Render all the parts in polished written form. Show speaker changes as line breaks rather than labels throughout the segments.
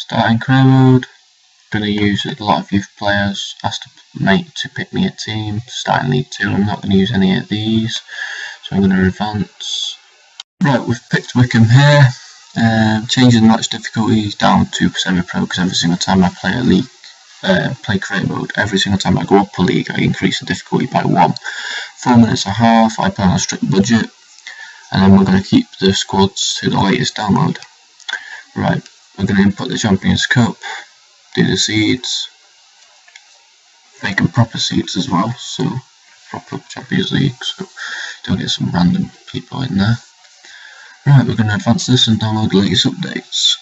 Starting career mode. Going to use a lot of youth players. Asked to pick me a team. Starting League 2. I'm not going to use any of these, so I'm going to advance. Right, we've picked Wycombe here. Changing the match difficulty down to semi-pro because every single time I play a league, play career mode, every single time I go up a league, I increase the difficulty by 1. 4 minutes and a half. I play on a strict budget, and then we're going to keep the squads to the latest download. Right, we're going to input the Champions Cup, do the seeds, make them proper seeds as well, so proper Champions League, so don't get some random people in there. Right, we're going to advance this and download the latest updates.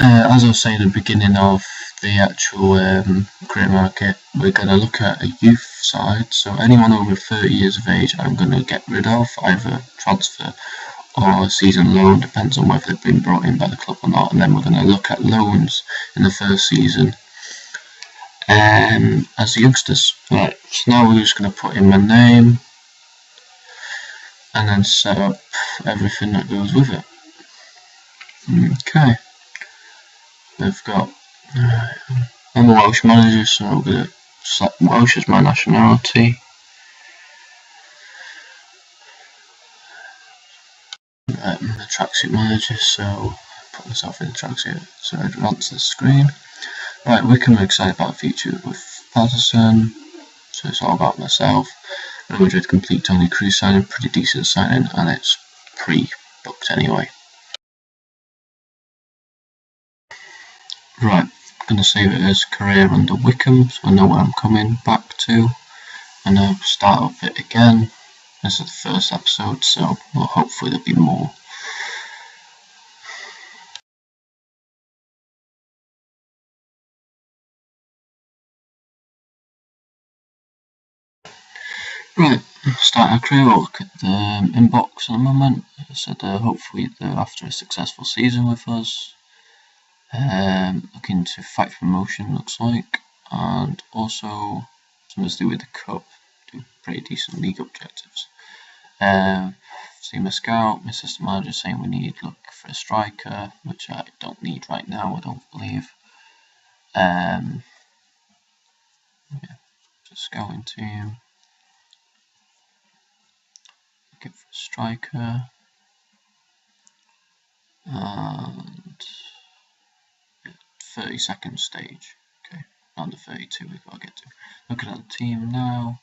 As I was saying at the beginning of the actual career market, we're going to look at a youth side, so anyone over 30 years of age I'm going to get rid of, either transfer or season loan, depends on whether they've been brought in by the club or not, and then we're going to look at loans in the first season as the youngsters. Right, so now we're just going to put in my name and then set up everything that goes with it. Okay. They've got, I'm a Welsh manager, so I'm going to select Welsh as my nationality. I'm the tracksuit manager, so put myself in the tracksuit, so I advance the screen. Right, Wycombe are excited about the future with Patterson, so it's all about myself. Real Madrid complete Tony Cruz signing, pretty decent signing, and it's pre-booked anyway. Right, I'm going to save it as career under Wycombe, so I know where I'm coming back to, and I'll start up it again. This is the first episode, so well, hopefully there'll be more. Right, start our career. We'll look at the inbox in a moment. As I said, hopefully they're after a successful season with us. Looking to fight for promotion, looks like, and also something to do with the cup, do pretty decent league objectives. See my scout, my assistant manager saying we need look for a striker, which I don't need right now, I don't believe. Yeah, just scouting team, looking for a striker, and 32nd stage. Okay, under 32 we've got to get to. Looking at the team now,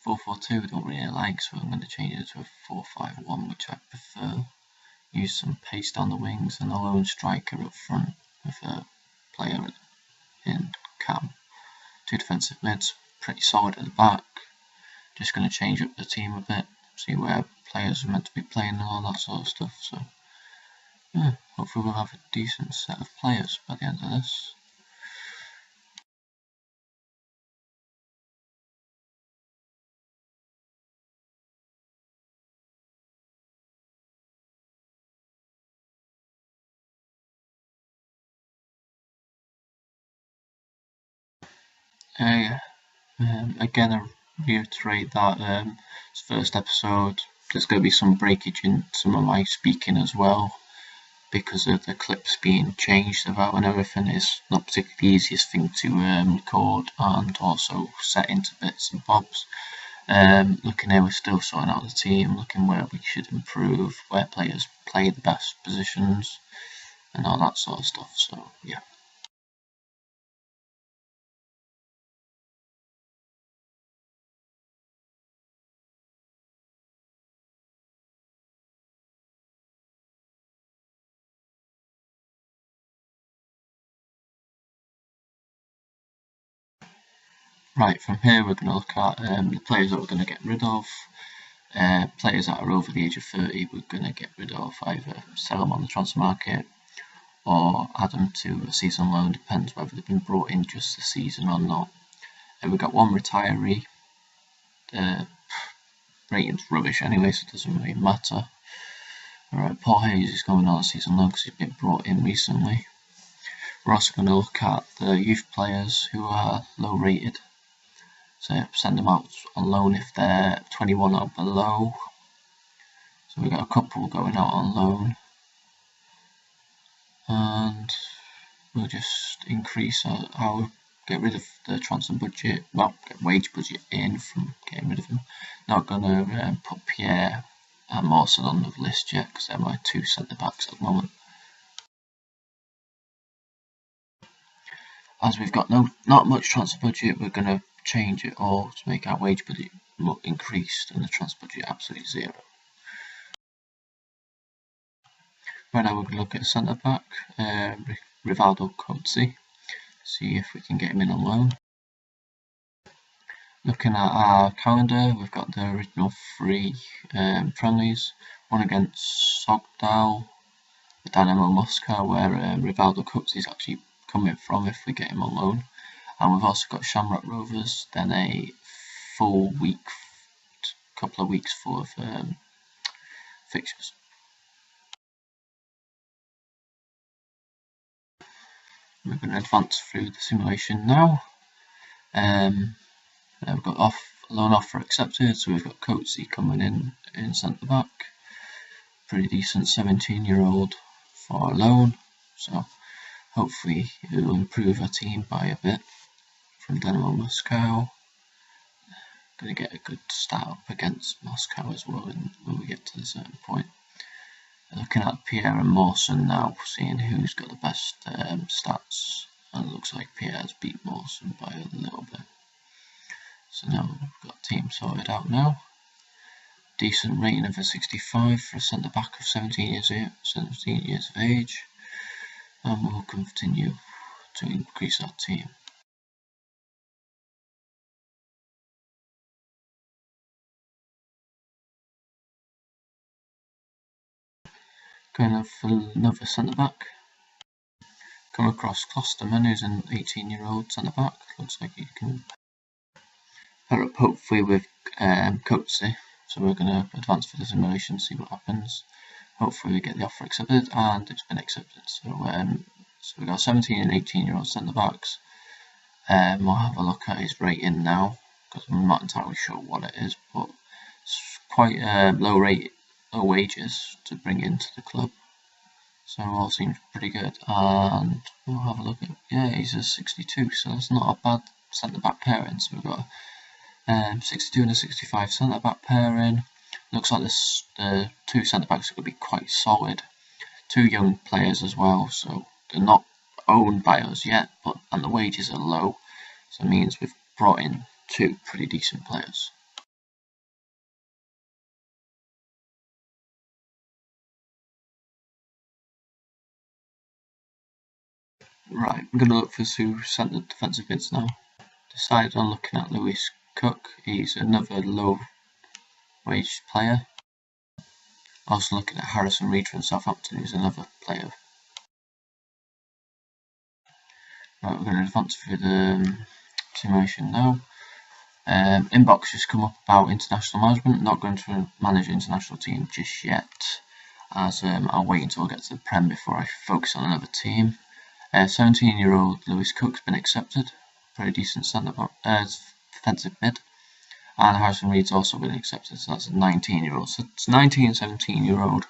4-4-2 we don't really like, so I'm going to change it to a 4-5-1, which I prefer. Use some pace down the wings and a lone striker up front with a player in Cam. 2 defensive mids, pretty solid at the back. Just going to change up the team a bit, see where players are meant to be playing and all that sort of stuff. So yeah, hopefully we'll have a decent set of players by the end of this. Again, I reiterate that it's first episode. There's going to be some breakage in some of my speaking as well, because of the clips being changed about and everything. Is not particularly the easiest thing to record and also set into bits and bobs. Looking here, we're still sorting out the team, looking where we should improve, where players play the best positions and all that sort of stuff, so yeah. Right, from here we're going to look at the players that we're going to get rid of. Players that are over the age of 30 we're going to get rid of, either sell them on the transfer market or add them to a season loan, depends whether they've been brought in just this season or not. We've got one retiree. The rating's rubbish anyway, so it doesn't really matter. Alright, Paul Hayes is going on a season loan because he's been brought in recently. We're also going to look at the youth players who are low rated. So send them out on loan if they're 21 or below. So we've got a couple going out on loan, and we'll just increase our get rid of the transfer budget, well, get wage budget in from getting rid of them. Not going to put Pierre and Mawson on the list yet because they're my two centre backs at the moment. As we've got not much transfer budget, we're going to change it all to make our wage budget increased and the transfer budget absolutely zero. Right now we're going to look at centre back, Rivaldo Coetzee, see if we can get him in on loan. Looking at our calendar, we've got the original 3 friendlies, one against Sogdal, Dynamo Moscow, where Rivaldo Coetzee is actually coming from if we get him on loan, and we've also got Shamrock Rovers, then a full week, couple of weeks full of fixtures. We're going to advance through the simulation now. We've got loan offer accepted, so we've got Coetzee coming in centre back, pretty decent 17-year-old for a loan, so hopefully it will improve our team by a bit. From Dynamo Moscow, going to get a good start up against Moscow as well when we get to a certain point. Looking at Pierre and Mawson now, seeing who's got the best stats, and it looks like Pierre's beat Mawson by a little bit. So now we've got team sorted out now. Decent rating of a 65 for a centre back of 17 years of age, and we'll continue to increase our team. Going for another centre back. Come across Klosterman, who's an 18-year-old centre back. Looks like he can pair up hopefully with Coetzee. So we're going to advance for the simulation, see what happens. Hopefully we get the offer accepted, and it's been accepted. So we've got 17 and 18-year-old centre backs. We'll have a look at his rating now, because I'm not entirely sure what it is, but it's quite low wages to bring into the club. So all seems pretty good, and we'll have a look at, yeah, he's a 62, so that's not a bad centre back pairing. So we've got 62 and a 65 centre back pairing. Looks like the two centre backs are going to be quite solid. 2 young players as well, so they're not owned by us yet, and the wages are low, so it means we've brought in 2 pretty decent players. Right, I'm going to look for 2 centre defensive mids now. Decided on looking at Lewis Cook. He's another low wage player. Also looking at Harrison Reed from Southampton, who's another player. Right, we're going to advance through the simulation now. Inbox just come up about international management. Not going to manage an international team just yet, as I'll wait until I get to the Prem before I focus on another team. 17-year-old Lewis Cook's been accepted, pretty decent defensive mid, and Harrison Reed's also been accepted, so that's a 19-year-old. So it's 19 and 17-year-old,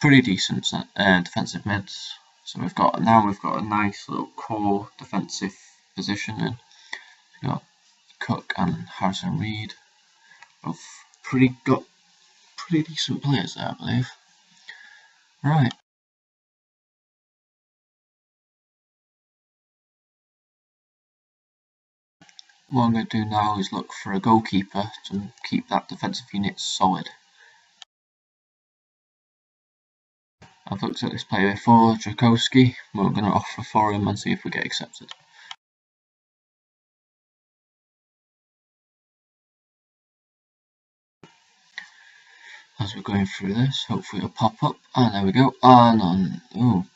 pretty decent defensive mids. So we've got a nice little core defensive position, and we've got Cook and Harrison Reed, both pretty decent players there, I believe. Right. What I'm going to do now is look for a goalkeeper to keep that defensive unit solid. I've looked at this player before, Drakowski. We're going to offer for him and see if we get accepted. As we're going through this, hopefully it'll pop up, and there we go.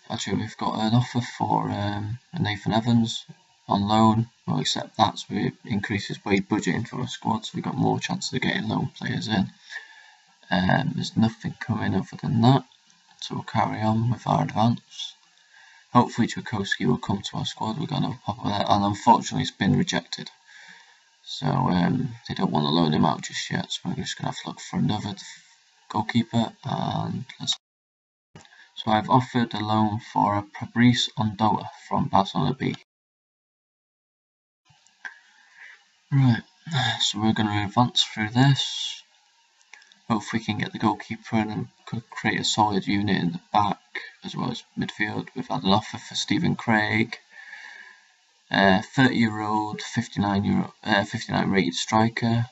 Actually we've got an offer for Nathan Evans on loan. We'll accept that, so it increases wage budget into our squad, so we've got more chances of getting loan players in. There's nothing coming other than that, so we'll carry on with our advance. Hopefully Drakowski will come to our squad. We've got another pop of that, and unfortunately it's been rejected. So they don't want to loan him out just yet, so we're just going to have to look for another goalkeeper. And so I've offered a loan for a Fabrice Ondoa from Barcelona B. Right, so we're going to advance through this. Hopefully we can get the goalkeeper and create a solid unit in the back as well as midfield. We've had an offer for Stephen Craig, 30-year-old, 59 rated striker.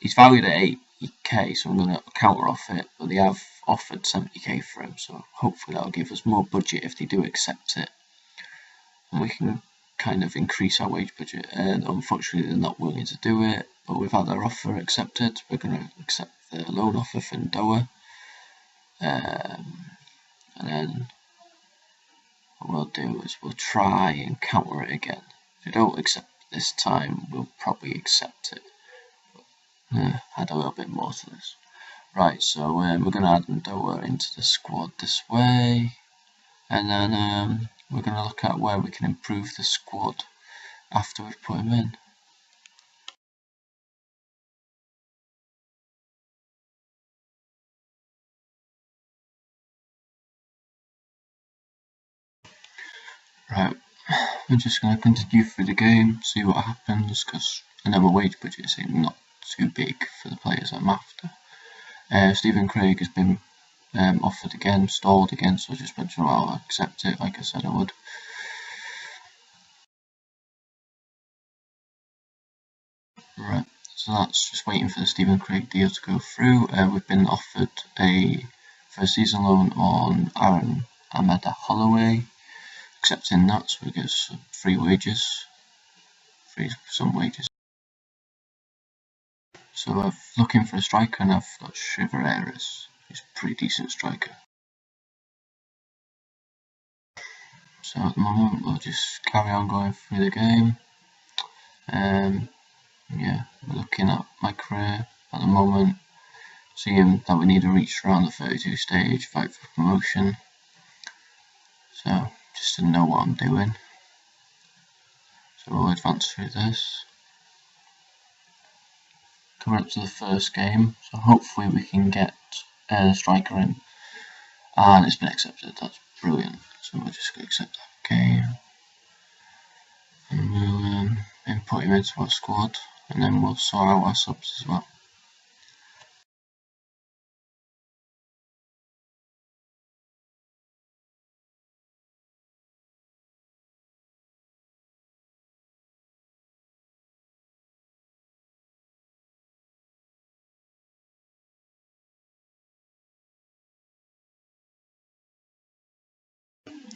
He's valued at 80k, so I'm going to counter offer it, but they have offered 70k for him, so hopefully that'll give us more budget if they do accept it, and we can kind of increase our wage budget. And unfortunately they're not willing to do it, but we've had our offer accepted. We're going to accept the loan offer for Ndoa, and then what we'll do is we'll try and counter it again. If we don't accept it this time, we'll probably accept it. Add a little bit more to this. Right, so we're going to add Ndoa into the squad this way, and then we're going to look at where we can improve the squad after we've put him in. Right, we're just going to continue through the game, see what happens, because I know my wage budget is not too big for the players I'm after. Stephen Craig has been offered again, stalled again, so I just mentioned, well, I'll accept it like I said I would. Right, so that's just waiting for the Stephen Craig deal to go through. We've been offered a first season loan on Aaron Amada Holloway, accepting that, so we get some free wages. So I'm looking for a striker, and I've got Chivareras. He's a pretty decent striker. So at the moment we'll just carry on going through the game. Yeah, we're looking at my career at the moment, seeing that we need to reach around the 32 stage, fight for promotion. So just to know what I'm doing. So we'll advance through this. Coming up to the first game, so hopefully we can get the striker in. And it's been accepted, that's brilliant. So we're just going to accept that game. And we'll input him into our squad, and then we'll sort out our subs as well.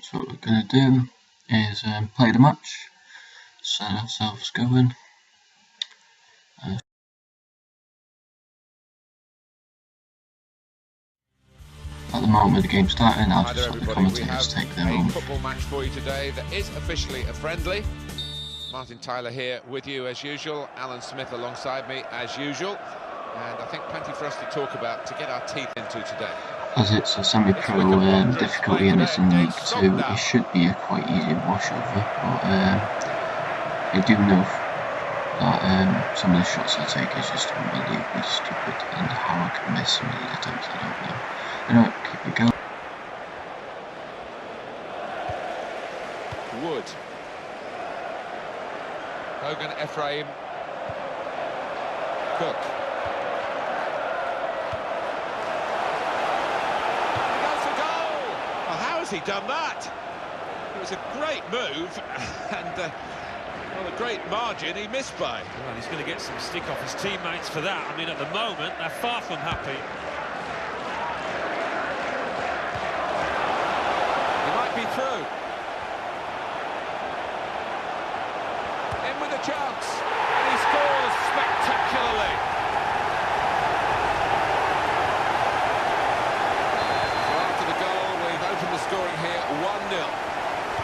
So what we're going to do is play the match, set ourselves going. At the moment with the game starting, I'll just let the commentators take their own.
Football match for you today that is officially a friendly. Martin Tyler here with you as usual, Alan Smith alongside me as usual, and I think plenty for us to talk about to get our teeth into today.
As it's a semi-pro difficulty and it's in League 2, it should be a quite easy washover, but I do know that some of the shots I take is just unbelievably stupid, and how I can miss some of the attempts I don't know. Anyway, keep it going.
Wood. Hogan Ephraim. Cook. He done that. It was a great move and well, a great margin he missed by.
Well, he's going to get some stick off his teammates for that. I mean, at the moment they're far from happy.
He might be through. In with a chance, and he scores spectacularly. The scoring here, 1-0.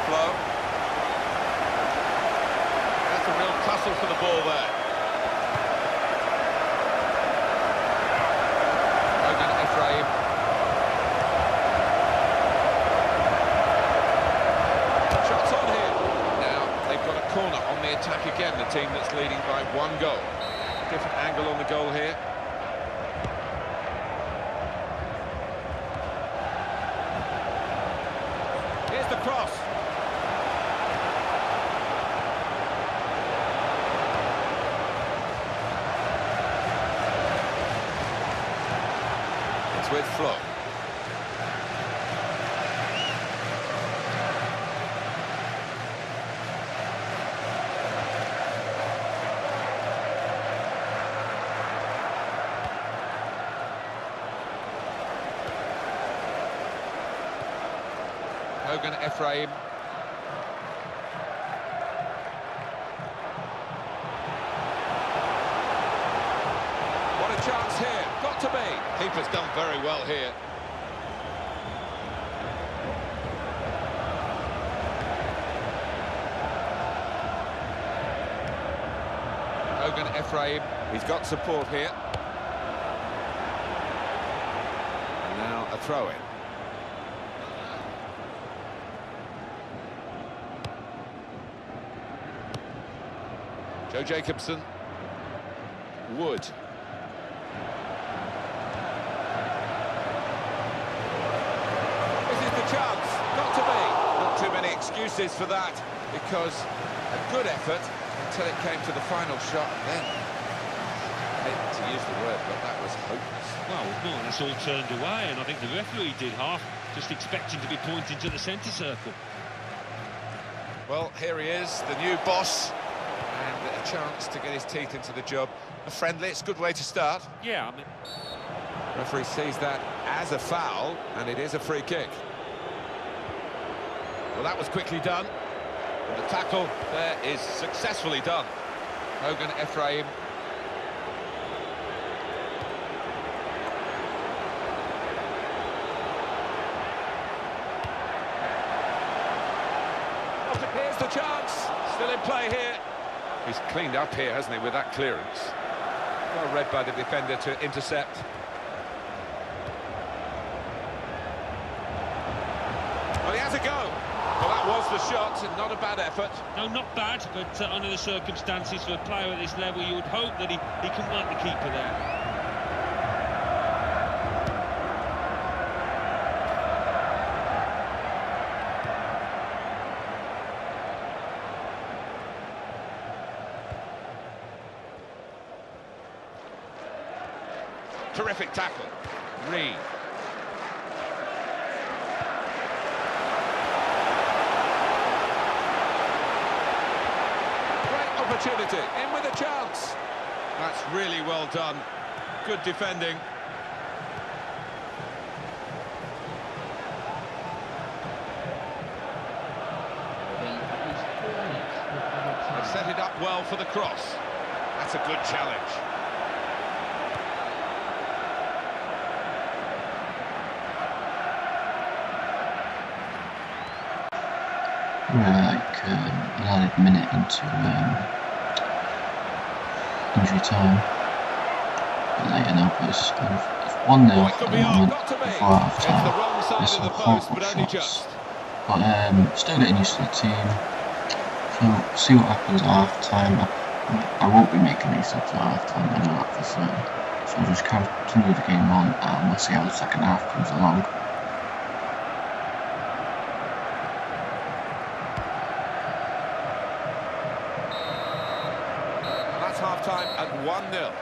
Flo. That's a real tussle for the ball there. Hogan Ephraim. Shots on here. Now they've got a corner on the attacking again, the team that's leading by 1 goal. Different angle on the goal here. Here's the cross. It's with Flo. Hogan Ephraim. What a chance here. Got to be. Keeper's done very well here. Hogan Ephraim. He's got support here. And now a throw-in. Joe Jacobson. Wood. This is the chance. Got to be. Not too many excuses for that, because a good effort until it came to the final shot, and then, I hate to use the word, but that was hopeless.
Well, more or less all turned away, and I think the referee did half, just expecting to be pointing to the centre circle.
Well, here he is, the new boss. And a chance to get his teeth into the job. A friendly, it's a good way to start.
Yeah, I mean...
Referee sees that as a foul, and it is a free kick. Well, that was quickly done. And the tackle there is successfully done. Hogan Ephraim. Here's the chance. Still in play here. He's cleaned up here, hasn't he, with that clearance. Well read by the defender to intercept. Well, he has a go. Well, that was the shot, and not a bad effort.
No, not bad, but under the circumstances for a player at this level, you would hope that he can mark the keeper there.
Terrific tackle. Reed. Great opportunity. In with a chance. That's really well done. Good defending. They've set it up well for the cross. That's a good challenge.
We're like an added minute into injury time. But later now, but it's 1-0 at the moment before half time. There's some horrible shots. But still getting used to the team. So see what happens at half time. I won't be making these subs at half time, I know that for certain. So I'll just continue the game on and we'll see how the second half comes along.
Half-time at 1-0.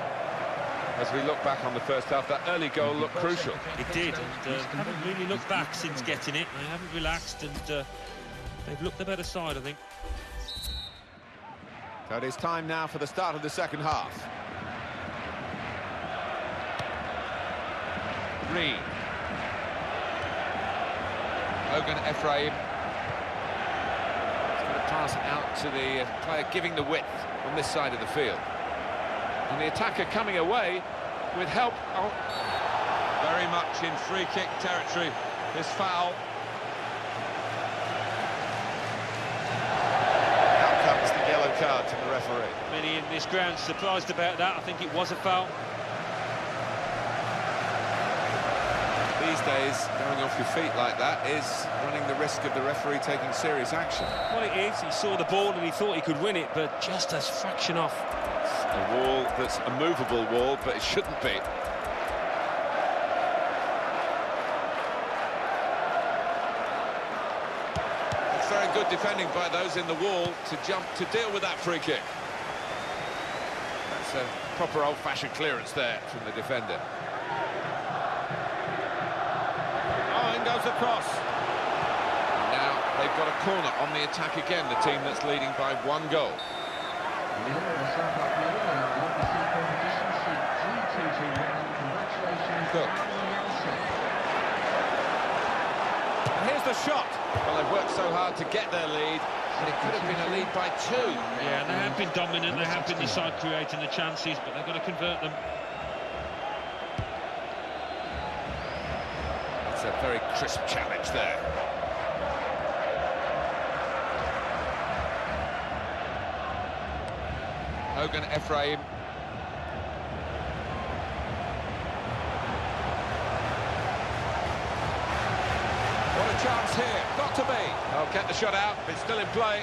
As we look back on the first half, that early goal looked crucial.
It did, and haven't really looked back since getting it. They haven't relaxed, and they've looked the better side, I think.
So it is time now for the start of the second half. Reed. Hogan Ephraim. He's going to pass it out to the player giving the width on this side of the field. And the attacker coming away with help. Oh, very much in free kick territory, this foul. Out comes the yellow card to the referee.
Many in this ground surprised about that. I think it was a foul.
The these days, going off your feet like that is running the risk of the referee taking serious action.
Well, it is. He saw the ball and he thought he could win it, but just a fraction off.
A wall that's a movable wall, but it shouldn't be. It's very good defending by those in the wall to jump to deal with that free kick. That's a proper old-fashioned clearance there from the defender. Goes across. Now they've got a corner on the attack again, the team that's leading by 1 goal. Cook. And here's the shot. Well, they've worked so hard to get their lead, and it could have been a lead by 2.
Yeah, and they have been dominant, they have been the side creating the chances, but they've got to convert them.
A very crisp challenge there. Hogan Ephraim. What a chance here. Got to be. Oh, get the shot out. It's still in play.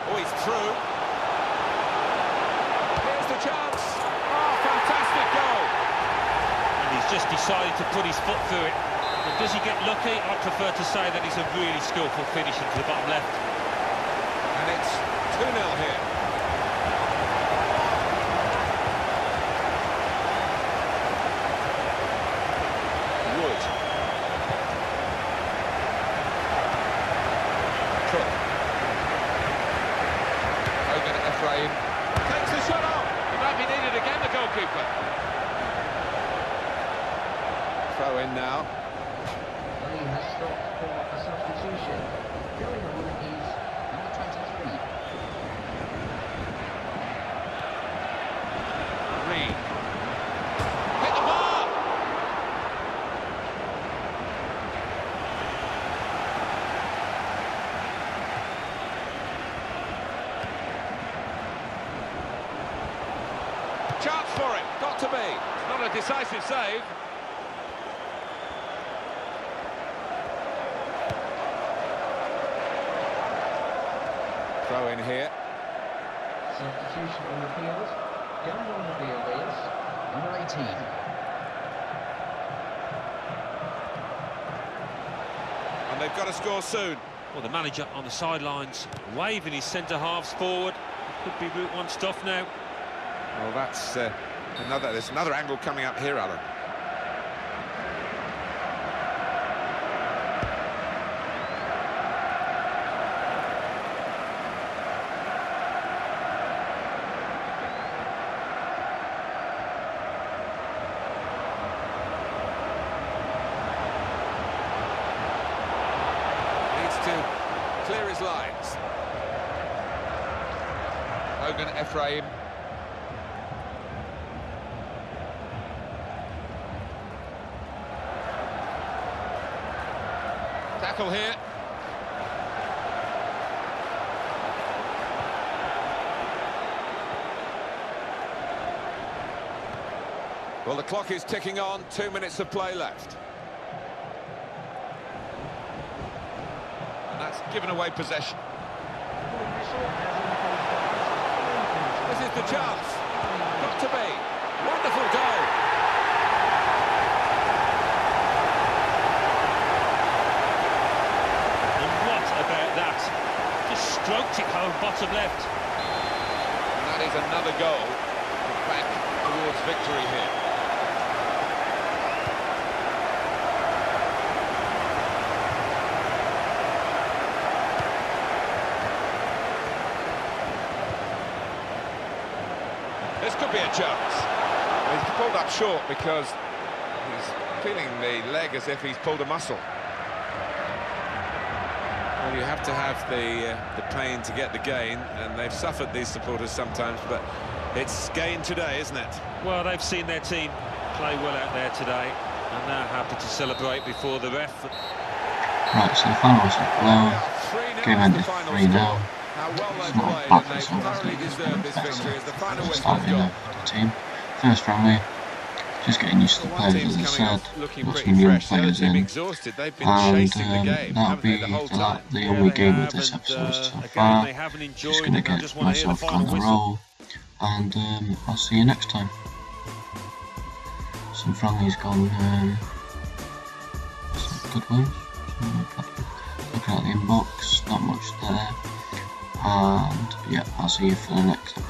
Oh, he's through. Here's the chance. Oh, fantastic goal.
And he's just decided to put his foot through it. But does he get lucky? I'd prefer to say that he's a really skillful finisher to the bottom left.
And it's 2-0 here. Wood. Cook. Ephraim takes the shot off. He might be needed again, the goalkeeper. Throw in now.
He has stopped for a substitution. Going on is number 23.
Reed. Hit the bar! Chance for it, got to be. It's not a decisive save. Throw in here.
Substitution on the field. Going on the field is number 18.
And they've got to score soon.
Well, the manager on the sidelines waving his centre-halves forward. Could be Route 1 stuff now.
Well, that's there's another angle coming up here, Alan. Needs to clear his lines. Hogan Ephraim. Tackle here. Well, the clock is ticking on, 2 minutes of play left. And that's given away possession. This is the chance. Got to be. Wonderful goal.
Stroked it home, bottom left.
And that is another goal back towards victory here. This could be a chance. He's pulled up short because he's feeling the leg as if he's pulled a muscle. Well, you have to have the pain to get the gain, and they've suffered, these supporters, sometimes, but it's gain today, isn't it?
Well, they've seen their team play well out there today, and they're happy to celebrate before the ref.
Right, so the final whistle blown. Game ended 3-0.
How well
It's
they
not a
played,
bad
and they
result, I
thoroughly
think it's
deserved
been
this
better.
victory as the final
Just
whistle has
starting
gone.
the team. First friendly, just getting used to the
One
players,
team's
as I
coming
said.
off looking
Got
pretty
some young
fresh, the other
players
team
in.
exhausted. They've been
And
chasing the game,
that'll
haven't they,
be
the whole time?
the
Yeah,
only
they
game of
have,
this
and,
episode so
again,
far.
they haven't
Just
enjoyed
going to
it. I
get
just want to hear the
myself on
final
the
whistle.
roll, and I'll see you next time. Some friendlies gone, some good ones. Looking at the inbox, not much there, and yeah, I'll see you for the next episode.